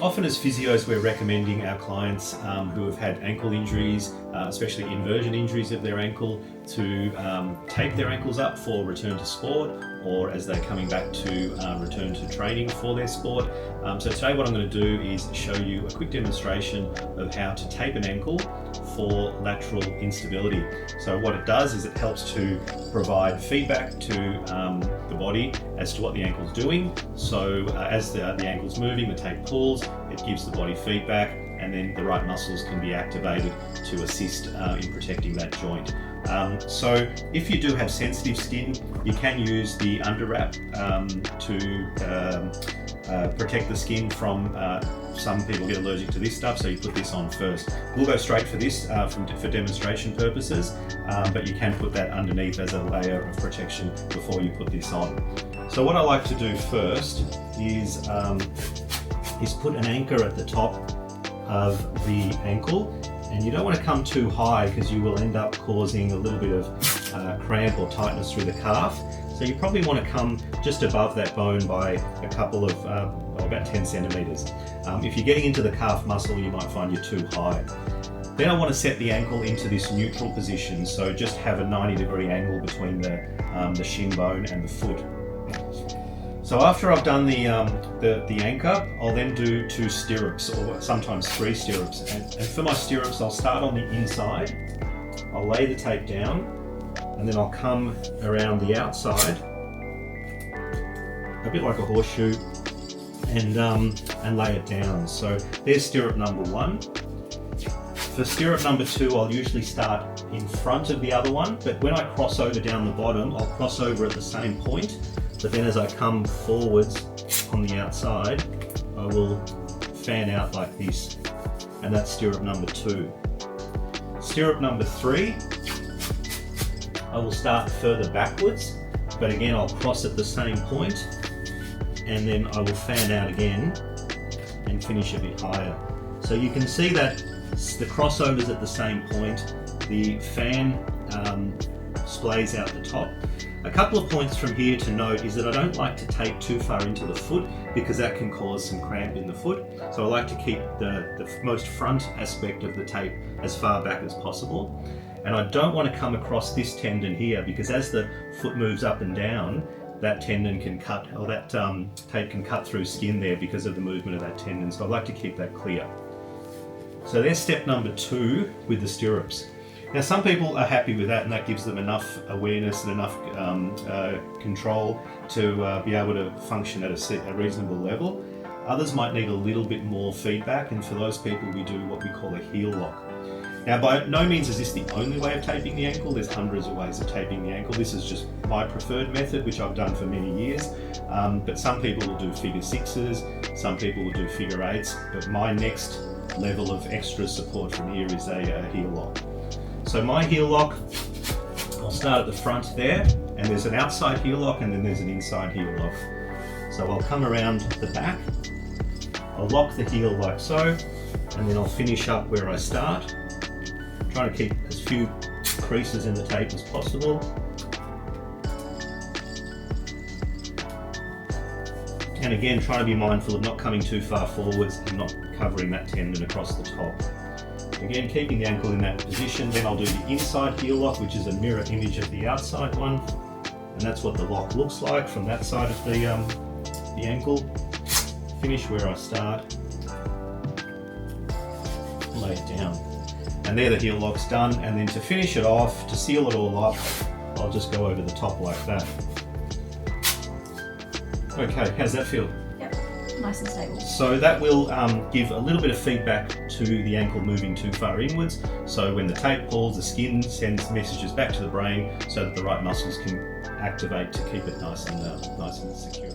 Often as physios, we're recommending our clients who have had ankle injuries, especially inversion injuries of their ankle, to tape their ankles up for return to sport, or as they're coming back to return to training for their sport. So today what I'm going to do is show you a quick demonstration of how to tape an ankle for lateral instability. So what it does is it helps to provide feedback to the body as to what the ankle's doing. So as the ankle's moving, the tape pulls, it gives the body feedback, and then the right muscles can be activated to assist in protecting that joint. So if you do have sensitive skin, you can use the under wrap to protect the skin from, some people get allergic to this stuff, so you put this on first. We'll go straight for this for demonstration purposes, but you can put that underneath as a layer of protection before you put this on. So what I like to do first is put an anchor at the top of the ankle, and you don't want to come too high because you will end up causing a little bit of cramp or tightness through the calf. So you probably want to come just above that bone by a couple of, about 10 centimeters. If you're getting into the calf muscle, you might find you're too high. Then I want to set the ankle into this neutral position, so just have a 90-degree angle between the shin bone and the foot. So after I've done the anchor, I'll then do 2 stirrups, or sometimes 3 stirrups. And for my stirrups, I'll start on the inside, I'll lay the tape down, and then I'll come around the outside, a bit like a horseshoe, and lay it down. So there's stirrup number 1. For stirrup number 2, I'll usually start in front of the other one, but when I cross over down the bottom, I'll cross over at the same point, but then as I come forwards on the outside, I will fan out like this, and that's stirrup number 2. Stirrup number 3, I will start further backwards, but again I'll cross at the same point, and then I will fan out again and finish a bit higher. So you can see that the crossover's at the same point, the fan splays out the top. A couple of points from here to note is that I don't like to tape too far into the foot because that can cause some cramp in the foot. So I like to keep the most front aspect of the tape as far back as possible. And I don't want to come across this tendon here because as the foot moves up and down, that tendon can cut, or that tape can cut through skin there because of the movement of that tendon. So I like to keep that clear. So there's step number 2 with the stirrups. Now some people are happy with that, and that gives them enough awareness and enough control to be able to function at a reasonable level. Others might need a little bit more feedback, and for those people we do what we call a heel lock. Now by no means is this the only way of taping the ankle. There's hundreds of ways of taping the ankle. This is just my preferred method, which I've done for many years. But some people will do figure 6s, some people will do figure 8s, but my next level of extra support from here is a heel lock. So my heel lock, I'll start at the front there, and there's an outside heel lock and then there's an inside heel lock. So I'll come around the back, I'll lock the heel like so, and then I'll finish up where I start, trying to keep as few creases in the tape as possible. And again, trying to be mindful of not coming too far forwards and not covering that tendon across the top. Again, keeping the ankle in that position. Then I'll do the inside heel lock, which is a mirror image of the outside one. And that's what the lock looks like from that side of the ankle. Finish where I start, lay it down. And there the heel lock's done. And then to finish it off, to seal it all up, I'll just go over the top like that. Okay, how's that feel? Yep, nice and stable. So that will give a little bit of feedback to the ankle moving too far inwards. So when the tape pulls, the skin sends messages back to the brain so that the right muscles can activate to keep it nice and secure.